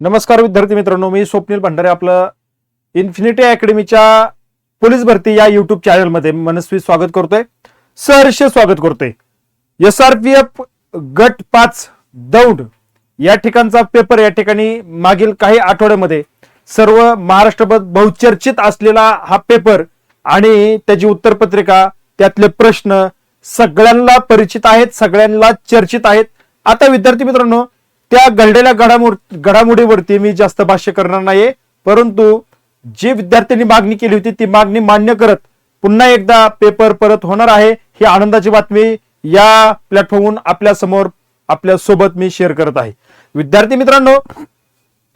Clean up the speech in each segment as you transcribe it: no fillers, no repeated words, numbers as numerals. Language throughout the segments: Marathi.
नमस्कार विद्यार्थी मित्रांनो, मी स्वप्नील भंडारे आपलं इन्फिनिटी अकॅडमीच्या पोलीस भरती या युट्यूब चॅनलमध्ये मनस्वी स्वागत करतोय, सहर्ष स्वागत करतोय। SRPF गट 5 दौंड या ठिकाणचा पेपर या ठिकाणी मागील काही आठवड्यामध्ये सर्व महाराष्ट्रभर बहुचर्चित असलेला हा पेपर आणि त्याची उत्तरपत्रिका, त्यातले प्रश्न सगळ्यांना परिचित आहेत, सगळ्यांना चर्चित आहेत। आता विद्यार्थी मित्रांनो, त्या घडलेल्या घडामोडीवरती मी जास्त भाष्य करणार नाहीये, परंतु जी विद्यार्थ्यांनी मागणी केली होती ती मागणी मान्य करत पुन्हा एकदा पेपर परत होणार आहे, ही आनंदाची बातमी या प्लॅटफॉर्मवरून आपल्या समोर आपल्या सोबत मी शेअर करत आहे। विद्यार्थी मित्रांनो,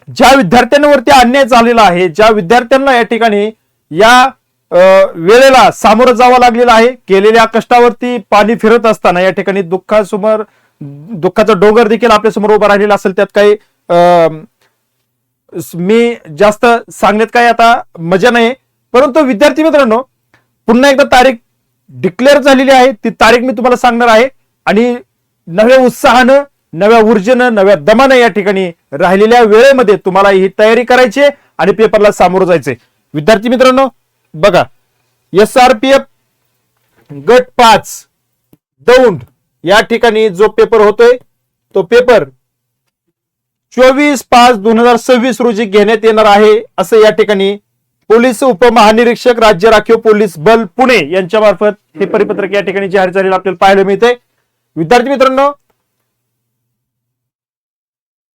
ज्या विद्यार्थ्यांवरती अन्याय झालेला आहे, ज्या विद्यार्थ्यांना या ठिकाणी या वेळेला सामोरं जावं लागलेलं आहे, केलेल्या कष्टावरती पाणी फिरत असताना या ठिकाणी दुःखाचा डोंगर देखील आपल्या समोर उभा राहिलेला असेल, त्यात काही मी जास्त सांगण्यात काही आता मजा नाही। परंतु विद्यार्थी मित्रांनो, पुन्हा एकदा तारीख डिक्लेअर झालेली आहे, ती तारीख मी तुम्हाला सांगणार आहे आणि नव्या उत्साहानं, नव्या ऊर्जेनं, नव्या दमानं या ठिकाणी राहिलेल्या वेळेमध्ये तुम्हाला ही तयारी करायची आणि पेपरला सामोरं जायचंय। विद्यार्थी मित्रांनो बघा, SRPF गट 5 दौंड या ठिकाणी जो पेपर होतोय तो पेपर 24/5/2026 रोजी घेण्यात येणार आहे, असं या ठिकाणी पोलीस उपमहानिरीक्षक राज्य राखीव पोलीस बल पुणे यांच्या मार्फत हे परिपत्रक या ठिकाणी जाहीर झालेलं आपल्याला पाहायला मिळते। विद्यार्थी मित्रांनो,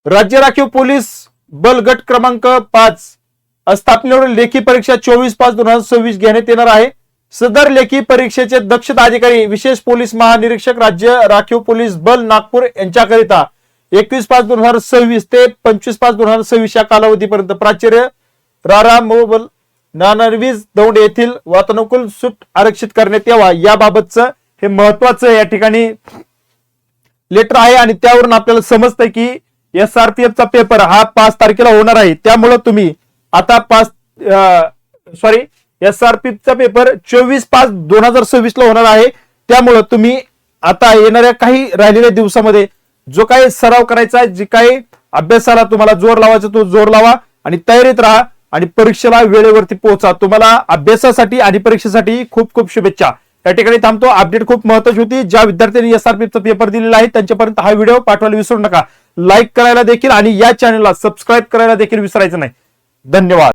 राज्य राखीव पोलीस बल गट क्रमांक 5 स्थापनेवरील लेखी परीक्षा 24/5/2026 घेण्यात येणार आहे। सदर लेखी परीक्षेचे दक्षता अधिकारी विशेष पोलीस महानिरीक्षक राज्य राखीव पोलीस बल नागपूर यांच्याकरिता 21/5/2026 ते 25/5/2026 या कालावधीपर्यंत प्राचार्य रारा मोबल नानरवीज दौंड येथील वातानुकूल सूट आरक्षित करण्यात यावा, याबाबतचं हे महत्वाचं या ठिकाणी लेटर आहे आणि त्यावरून आपल्याला समजतंय की SRPF चा पेपर हा 5 तारखेला होणार आहे। त्यामुळे तुम्ही आता SRPF चा पेपर 24/5/2026 ला होणार आहे। त्यामुळे तुम्ही आता येणाऱ्या काही राहिलेल्या दिवसामध्ये जो काही सराव करायचा आहे, जे काही अभ्यासाला तुम्हाला जोर लावायचा तो जोर लावा आणि तयारीत राहा आणि परीक्षेला वेळेवरती पोहोचा। तुम्हाला अभ्यासासाठी आणि परीक्षेसाठी खूप खूप शुभेच्छा। या ठिकाणी थांबतो। अपडेट खूप महत्त्वाची होती। ज्या विद्यार्थ्यांनी SRPF चा पेपर दिलेला आहे त्यांच्यापर्यंत हा व्हिडिओ पाठवायला विसरू नका, लाईक करायला देखील आणि या चॅनलला सबस्क्राईब करायला देखील विसरायचं नाही। धन्यवाद।